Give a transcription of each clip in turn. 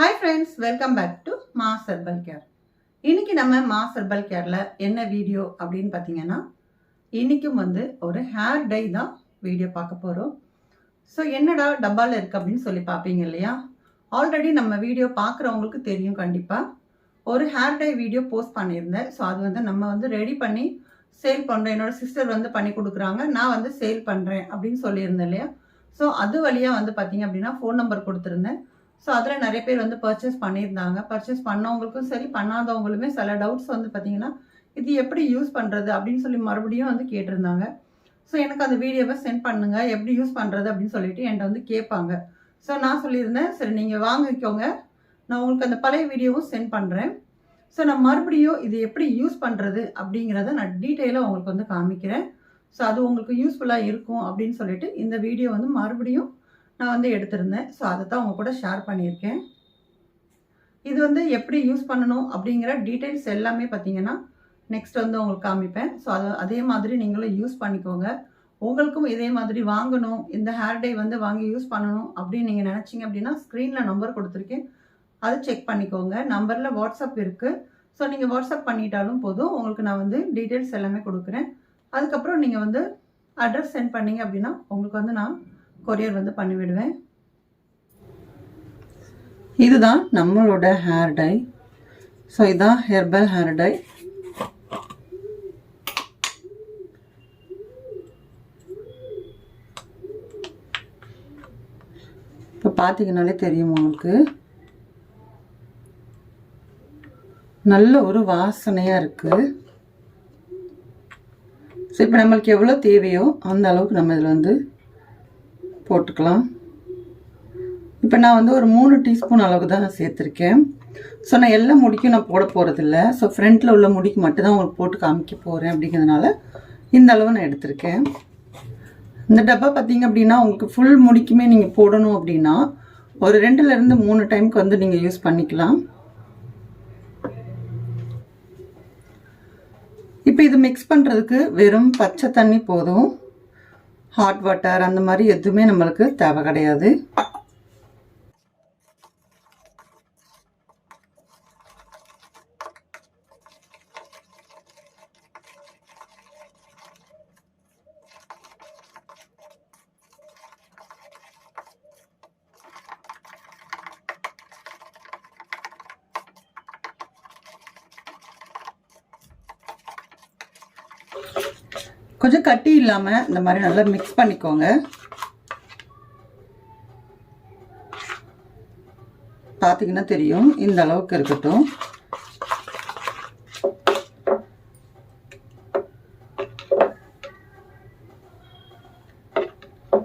Hi friends, welcome back to Mass Herbal Care. இன்னைக்கு நம்ம Mass Herbal Careல என்ன video அப்படின்னு பார்த்தீங்கன்னா, இன்னைக்கும் ஒரு ஹேர் டை தான் வீடியோ பார்க்க போறோம். ஸோ என்னடா டப்பால இருக்கு அப்படின்னு சொல்லி பார்ப்பீங்க இல்லையா? ஆல்ரெடி நம்ம வீடியோ பார்க்குறவங்களுக்கு தெரியும் கண்டிப்பா. ஒரு ஹேர் டை வீடியோ போஸ்ட் பண்ணியிருந்தேன். ஸோ அது நம்ம ரெடி பண்ணி சேல் பண்ணுறேன். என்னோட சிஸ்டர் பண்ணி கொடுக்குறாங்க. நான் சேல் பண்ணுறேன் அப்படின்னு சொல்லியிருந்தேன் இல்லையா? ஸோ அது வழியாக பார்த்தீங்க அப்படின்னா ஃபோன் நம்பர் கொடுத்துருந்தேன். ஸோ அதில் நிறைய பேர் பர்ச்சேஸ் பண்ணியிருந்தாங்க. பர்ச்சேஸ் பண்ணவங்களுக்கும் சரி, பண்ணாதவங்களுமே சில டவுட்ஸ் பார்த்தீங்கன்னா, இது எப்படி யூஸ் பண்ணுறது அப்படின்னு சொல்லி மறுபடியும் கேட்டிருந்தாங்க. ஸோ எனக்கு அந்த வீடியோவை சென்ட் பண்ணுங்க, எப்படி யூஸ் பண்ணுறது அப்படின்னு சொல்லிட்டு என்கிட்ட கேட்பாங்க. ஸோ நான் சொல்லியிருந்தேன், சரி நீங்கள் வாங்கிக்கோங்க, நான் உங்களுக்கு அந்த பழைய வீடியோவும் சென்ட் பண்ணுறேன். ஸோ நான் மறுபடியும் இது எப்படி யூஸ் பண்ணுறது அப்படிங்கிறத நான் டீட்டெயிலாக உங்களுக்கு காமிக்கிறேன். ஸோ அது உங்களுக்கு யூஸ்ஃபுல்லாக இருக்கும் அப்படின்னு சொல்லிட்டு இந்த வீடியோ மறுபடியும் நான் எடுத்திருந்தேன். ஸோ அதை தான் உங்க கூட ஷேர் பண்ணியிருக்கேன். இது எப்படி யூஸ் பண்ணணும் அப்படிங்கிற டீட்டெயில்ஸ் எல்லாமே பார்த்தீங்கன்னா நெக்ஸ்ட் உங்களுக்கு காமிப்பேன். ஸோ அதே மாதிரி நீங்களும் யூஸ் பண்ணிக்கோங்க. உங்களுக்கும் இதே மாதிரி வாங்கணும், இந்த ஹேர் டை வாங்கி யூஸ் பண்ணணும் அப்படின்னு நீங்கள் நினச்சிங்க அப்படின்னா ஸ்க்ரீனில் நம்பர் கொடுத்துருக்கேன், அதை செக் பண்ணிக்கோங்க. நம்பரில் வாட்ஸ்அப் இருக்குது. ஸோ நீங்கள் வாட்ஸ்அப் பண்ணிட்டாலும் போதும், உங்களுக்கு நான் டீட்டெயில்ஸ் எல்லாமே கொடுக்குறேன். அதுக்கப்புறம் நீங்கள் அட்ரஸ் சென்ட் பண்ணீங்க அப்படின்னா உங்களுக்கு நான் கொரியர் பண்ணி விடுவேன். இதுதான் நம்மளோட ஹேர் டை. ஸோ இதுதான் ஹெர்பல் ஹேர் டை. இப்போ பார்த்தீங்கன்னாலே தெரியும் உங்களுக்கு, நல்ல ஒரு வாசனையாக இருக்குது. ஸோ இப்போ நம்மளுக்கு எவ்வளோ தேவையோ அந்த அளவுக்கு நம்ம இதில் போட்டுக்கலாம். இப்போ நான் ஒரு 3 டீஸ்பூன் அளவுக்கு தான் நான் சேர்த்துருக்கேன். ஸோ நான் எல்லா முடிக்கும் நான் போட போகிறதில்ல. ஸோ ஃப்ரண்ட்டில் உள்ள முடிக்கு மட்டும்தான் உங்களுக்கு போட்டு காமிக்க போகிறேன். அப்படிங்கிறதுனால இந்த அளவு நான் எடுத்திருக்கேன். இந்த டப்பா பார்த்தீங்க அப்படின்னா உங்களுக்கு ஃபுல் முடிக்குமே நீங்கள் போடணும் அப்படின்னா ஒரு 2லேருந்து 3 டைமுக்கு நீங்கள் யூஸ் பண்ணிக்கலாம். இப்போ இது மிக்ஸ் பண்ணுறதுக்கு வெறும் பச்சை தண்ணி போதும். ஹாட் வாட்டர் அந்த மாதிரி எதுவுமே நம்மளுக்கு தேவை கிடையாது. கொஞ்சம் கட்டி இல்லாமல் இந்த மாதிரி நல்லா மிக்ஸ் பண்ணிக்கோங்க. பார்த்தீங்கன்னா தெரியும், இந்த அளவுக்கு இருக்கட்டும்.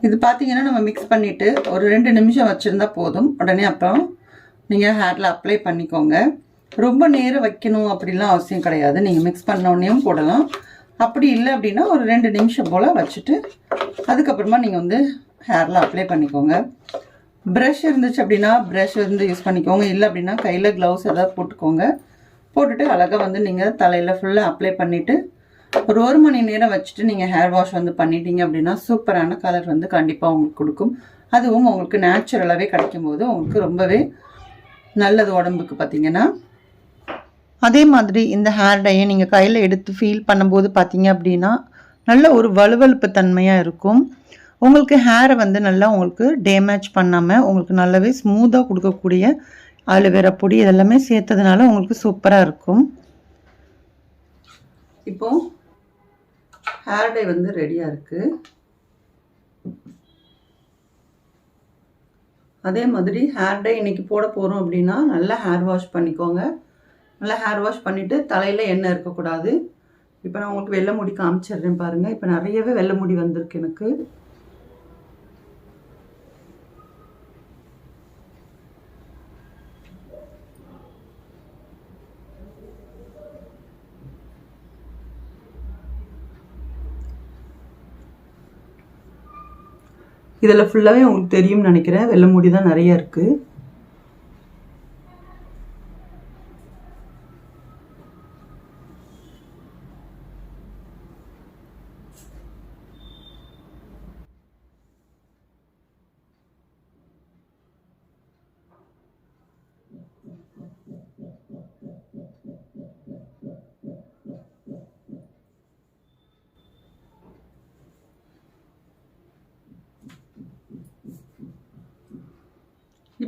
இது பார்த்தீங்கன்னா நம்ம மிக்ஸ் பண்ணிவிட்டு ஒரு 2 நிமிஷம் வச்சுருந்தா போதும். உடனே அப்புறம் நீங்கள் ஹேரில் அப்ளை பண்ணிக்கோங்க. ரொம்ப நேரம் வைக்கணும் அப்படிலாம் அவசியம் கிடையாது. நீங்கள் மிக்ஸ் பண்ணோடனேயும் போடலாம். அப்படி இல்லை அப்படின்னா ஒரு 2 நிமிஷம் போல் வச்சுட்டு அதுக்கப்புறமா நீங்கள் ஹேரில் அப்ளை பண்ணிக்கோங்க. ப்ரஷ் இருந்துச்சு அப்படின்னா ப்ரஷ் யூஸ் பண்ணிக்கோங்க. இல்லை அப்படின்னா கையில் க்ளவுஸ் ஏதாவது போட்டுக்கோங்க. போட்டுட்டு அழகாக நீங்கள் தலையில் ஃபுல்லாக அப்ளை பண்ணிவிட்டு ஒரு 1 மணி நேரம் வச்சுட்டு நீங்கள் ஹேர் வாஷ் பண்ணிட்டீங்க அப்படின்னா சூப்பரான கலர் கண்டிப்பாக உங்களுக்கு கொடுக்கும். அதுவும் உங்களுக்கு நேச்சுரலாகவே கிடைக்கும்போது உங்களுக்கு ரொம்பவே நல்லது உடம்புக்கு. பார்த்தீங்கன்னா அதே மாதிரி இந்த ஹேர் டையை நீங்கள் கையில் எடுத்து ஃபீல் பண்ணும்போது பார்த்தீங்க அப்படின்னா நல்ல ஒரு வலுவழுப்பு தன்மையாக இருக்கும். உங்களுக்கு ஹேரை நல்லா உங்களுக்கு டேமேஜ் பண்ணாமல் உங்களுக்கு நல்லாவே ஸ்மூத்தாக கொடுக்கக்கூடிய ஆலோவேரா பொடி இதெல்லாமே சேர்த்ததுனால உங்களுக்கு சூப்பராக இருக்கும். இப்போ ஹேர் டை ரெடியாக இருக்குது. அதே மாதிரி ஹேர் டை இன்னைக்கு போட போகிறோம் அப்படின்னா நல்லா ஹேர் வாஷ் பண்ணிக்கோங்க. நல்லா ஹேர் வாஷ் பண்ணிவிட்டு தலையில் எண்ணெய் இருக்கக்கூடாது. இப்போ நான் உங்களுக்கு வெள்ளை முடி காமிச்சிடுறேன் பாருங்கள். இப்போ நிறையவே வெள்ளை முடி வந்திருக்கு எனக்கு. இதில் ஃபுல்லாகவே உங்களுக்கு தெரியும்னு நினைக்கிறேன், வெள்ளை முடி தான் நிறைய இருக்குது.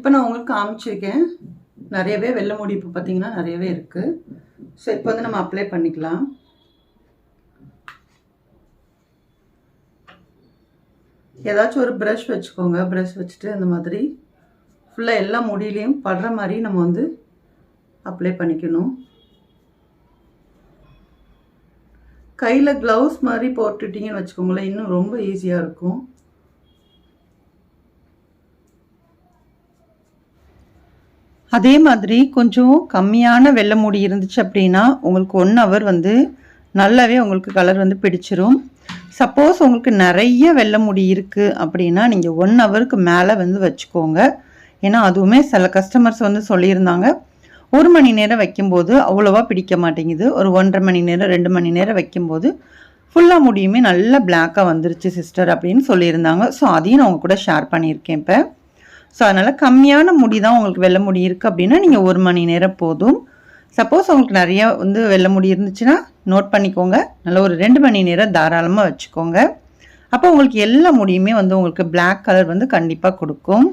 இப்போ நான் உங்களுக்கு காமிச்சிருக்கேன். நிறையவே வெள்ளை முடி இப்போ பார்த்தீங்கன்னா நிறையவே இருக்குது. ஸோ இப்போ வந்து நம்ம அப்ளை பண்ணிக்கலாம். ஏதாச்சும் ஒரு ப்ரஷ் வச்சுக்கோங்க. ப்ரஷ் வச்சுட்டு அந்த மாதிரி ஃபுல்லாக எல்லா முடியிலையும் படுற மாதிரி நம்ம வந்து அப்ளை பண்ணிக்கணும். கையில் க்ளவுஸ் மாதிரி போட்டுட்டிங்கன்னு வச்சுக்கோங்களேன், இன்னும் ரொம்ப ஈஸியாக இருக்கும். அதே மாதிரி கொஞ்சம் கம்மியான வெள்ளை முடி இருந்துச்சு அப்படின்னா உங்களுக்கு 1 ஹவர் வந்து நல்லாவே உங்களுக்கு கலர் வந்து பிடிச்சிரும். சப்போஸ் உங்களுக்கு நிறைய வெள்ளை முடி இருக்குது அப்படின்னா நீங்கள் 1 ஹவருக்கு மேலே வந்து வச்சுக்கோங்க. ஏன்னா அதுவுமே சில கஸ்டமர்ஸ் வந்து சொல்லியிருந்தாங்க 1 மணி நேரம் வைக்கும்போது அவ்வளோவா பிடிக்க மாட்டேங்குது, ஒரு 1.5 மணி நேரம் 2 மணி நேரம் வைக்கும்போது ஃபுல்லாக முடியுமே நல்லா பிளாக்காக வந்துருச்சு சிஸ்டர் அப்படின்னு சொல்லியிருந்தாங்க. ஸோ அதையும் நான் உங்கள் கூட ஷேர் பண்ணியிருக்கேன் இப்போ. ஸோ அதனால் கம்மியான முடி தான் உங்களுக்கு வெள்ளை முடி இருக்குது அப்படின்னா நீங்கள் 1 மணி நேரம் போதும். சப்போஸ் உங்களுக்கு நிறையா வந்து வெள்ளை முடி இருந்துச்சுன்னா நோட் பண்ணிக்கோங்க, நல்லா ஒரு 2 மணி நேரம் தாராளமாக வச்சுக்கோங்க. அப்போ உங்களுக்கு எல்லா முடியுமே வந்து உங்களுக்கு பிளாக் கலர் வந்து கண்டிப்பாக கொடுக்கும்.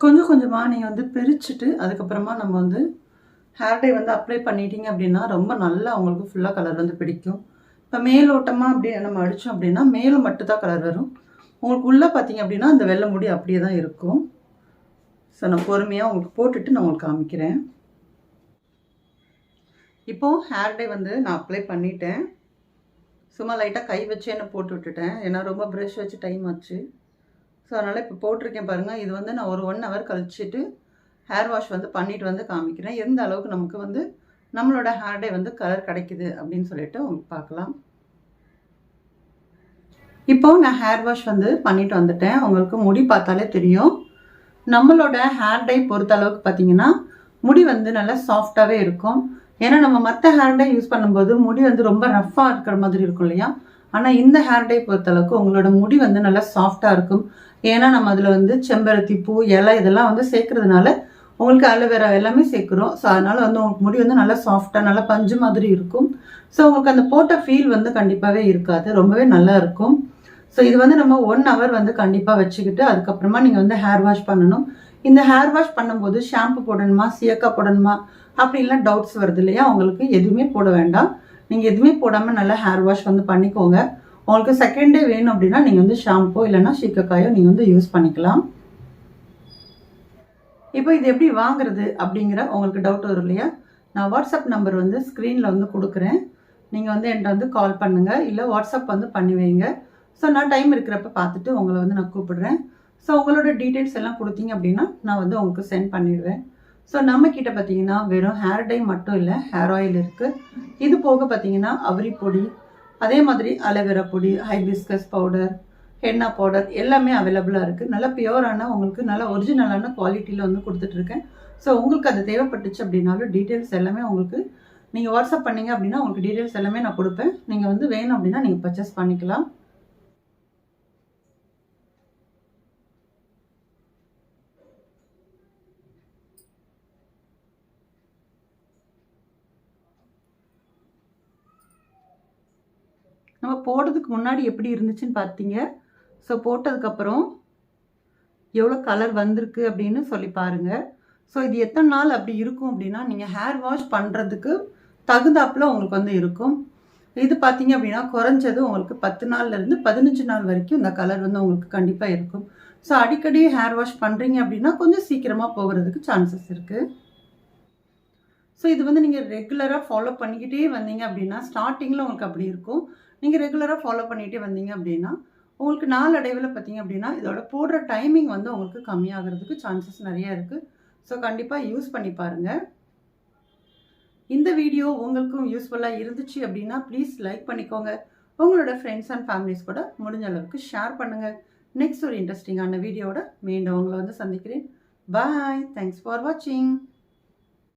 கொஞ்சம் கொஞ்சமாக நீங்கள் வந்து பிரிச்சுட்டு அதுக்கப்புறமா நம்ம வந்து ஹேர் டை வந்து அப்ளை பண்ணிட்டீங்க அப்படின்னா ரொம்ப நல்லா உங்களுக்கு ஃபுல்லாக கலர் வந்து பிடிக்கும். இப்போ மேலோட்டமாக அப்படியே நம்ம அடித்தோம் அப்படின்னா மேலும் மட்டும்தான் கலர் வரும். உங்களுக்கு உள்ளே பார்த்தீங்க அப்படின்னா அந்த வெள்ளை முடி அப்படியே தான் இருக்கும். ஸோ நான் பொறுமையாக உங்களுக்கு போட்டுட்டு நான் உங்களுக்கு காமிக்கிறேன். இப்போது ஹேர் டை வந்து நான் அப்ளை பண்ணிட்டேன். சும்மா லைட்டாக கை வச்சு என்ன போட்டு விட்டுட்டேன், ஏன்னா ரொம்ப ப்ரஷ் வச்சு டைம் ஆச்சு. ஸோ அதனால் இப்போ போட்டிருக்கேன் பாருங்கள். இது வந்து நான் ஒரு 1 ஹவர் கழிச்சிட்டு ஹேர் வாஷ் வந்து பண்ணிவிட்டு வந்து காமிக்கிறேன், எந்த அளவுக்கு நமக்கு வந்து நம்மளோட ஹேர் டை வந்து கலர் கிடைக்குது அப்படின்னு சொல்லிட்டு உங்களுக்கு பார்க்கலாம். இப்போது நான் ஹேர் வாஷ் வந்து பண்ணிட்டு வந்துட்டேன். உங்களுக்கு முடி பார்த்தாலே தெரியும். நம்மளோட ஹேர் டை பொறுத்த அளவுக்கு பார்த்தீங்கன்னா முடி வந்து நல்லா சாஃப்டாகவே இருக்கும். ஏன்னா நம்ம மற்ற ஹேர் டை யூஸ் பண்ணும்போது முடி வந்து ரொம்ப ரஃப்பாக இருக்கிற மாதிரி இருக்கும் இல்லையா. ஆனால் இந்த ஹேர் டை பொறுத்தளவுக்கு உங்களோட முடி வந்து நல்லா சாஃப்டாக இருக்கும். ஏன்னா நம்ம அதில் வந்து செம்பருத்தி பூ, இலை இதெல்லாம் வந்து சேர்க்கறதுனால உங்களுக்கு அலோவேரா எல்லாமே சேர்க்குறோம். ஸோ அதனால் வந்து உங்களுக்கு முடி வந்து நல்லா சாஃப்டாக நல்லா பஞ்சு மாதிரி இருக்கும். ஸோ உங்களுக்கு அந்த போட்ட ஃபீல் வந்து கண்டிப்பாகவே இருக்காது, ரொம்பவே நல்லா இருக்கும். ஸோ இது வந்து நம்ம 1 ஹவர் வந்து கண்டிப்பாக வச்சுக்கிட்டு அதுக்கப்புறமா நீங்கள் வந்து ஹேர் வாஷ் பண்ணணும். இந்த ஹேர் வாஷ் பண்ணும்போது ஷாம்பு போடணுமா சீயக்காய் போடணுமா அப்படின்லாம் டவுட்ஸ் வருது இல்லையா. உங்களுக்கு எதுவுமே போட வேண்டாம். நீங்கள் எதுவுமே போடாமல் நல்லா ஹேர் வாஷ் வந்து பண்ணிக்கோங்க. உங்களுக்கு செகண்ட் டே வேணும் அப்படின்னா நீங்கள் வந்து ஷாம்போ இல்லைன்னா சீயக்காயோ நீங்கள் வந்து யூஸ் பண்ணிக்கலாம். இப்போ இது எப்படி வாங்குறது அப்படிங்கிற உங்களுக்கு டவுட் வரும் இல்லையா. நான் வாட்ஸ்அப் நம்பர் வந்து ஸ்க்ரீனில் வந்து கொடுக்குறேன். நீங்கள் வந்து என்கிட்ட வந்து கால் பண்ணுங்கள், இல்லை வாட்ஸ்அப் வந்து பண்ணி வைங்க. ஸோ நான் டைம் இருக்கிறப்ப பார்த்துட்டு உங்களை வந்து நான் கூப்பிடுறேன். ஸோ உங்களோட டீட்டெயில்ஸ் எல்லாம் கொடுத்தீங்க அப்படின்னா நான் வந்து உங்களுக்கு சென்ட் பண்ணிடுவேன். ஸோ நம்மக்கிட்ட பார்த்தீங்கன்னா வெறும் ஹேர் டை மட்டும் இல்லை, ஹேர் ஆயில் இருக்குது. இது போக பார்த்தீங்கன்னா அவரி பொடி, அதே மாதிரி அலோவேரா பொடி, ஹைபிஸ்கஸ் பவுடர், ஹென்னா பவுடர் எல்லாமே அவைலபிளாக இருக்குது. நல்லா பியூரான உங்களுக்கு நல்லா ஒரிஜினலான குவாலிட்டியில் வந்து கொடுத்துட்ருக்கேன். ஸோ உங்களுக்கு அது தேவைப்பட்டுச்சு அப்படின்னாலும் டீட்டெயில்ஸ் எல்லாமே உங்களுக்கு நீங்கள் வாட்ஸ்அப் பண்ணிங்க அப்படின்னா உங்களுக்கு டீட்டெயில்ஸ் எல்லாமே நான் கொடுப்பேன். நீங்கள் வந்து வேணும் அப்படின்னா நீங்கள் பர்ச்சேஸ் பண்ணிக்கலாம். நம்ம போடுறதுக்கு முன்னாடி எப்படி இருந்துச்சுன்னு பார்த்தீங்க. ஸோ போட்டதுக்கப்புறம் எவ்வளோ கலர் வந்திருக்கு அப்படின்னு சொல்லி பாருங்கள். ஸோ இது எத்தனை நாள் அப்படி இருக்கும் அப்படின்னா நீங்கள் ஹேர் வாஷ் பண்ணுறதுக்கு தகுந்தாப்பில் உங்களுக்கு வந்து இருக்கும். இது பார்த்தீங்க அப்படின்னா குறைஞ்சது உங்களுக்கு 10 நாள்லேருந்து 15 நாள் வரைக்கும் இந்த கலர் வந்து உங்களுக்கு கண்டிப்பாக இருக்கும். ஸோ அடிக்கடி ஹேர் வாஷ் பண்ணுறீங்க அப்படின்னா கொஞ்சம் சீக்கிரமாக போகிறதுக்கு சான்சஸ் இருக்குது. ஸோ இது வந்து நீங்கள் ரெகுலராக ஃபாலோ பண்ணிக்கிட்டே வந்தீங்க அப்படின்னா ஸ்டார்டிங்கில் உங்களுக்கு அப்படி இருக்கும். நீங்கள் ரெகுலராக ஃபாலோ பண்ணிகிட்டே வந்தீங்க அப்படின்னா உங்களுக்கு நாளடைவில் பார்த்தீங்க அப்படின்னா இதோட போடுற டைமிங் வந்து உங்களுக்கு கம்மியாகிறதுக்கு சான்சஸ் நிறையா இருக்குது. ஸோ கண்டிப்பாக யூஸ் பண்ணி பாருங்கள். இந்த வீடியோ உங்களுக்கும் யூஸ்ஃபுல்லாக இருந்துச்சு அப்படின்னா ப்ளீஸ் லைக் பண்ணிக்கோங்க. உங்களோட ஃப்ரெண்ட்ஸ் அண்ட் ஃபேமிலிஸ் கூட முடிஞ்ச அளவுக்கு ஷேர் பண்ணுங்கள். நெக்ஸ்ட் ஒரு இன்ட்ரெஸ்டிங்கான வீடியோட மீண்டும் உங்களை வந்து சந்திக்கிறேன். பாய். தேங்க்ஸ் ஃபார் வாட்சிங்.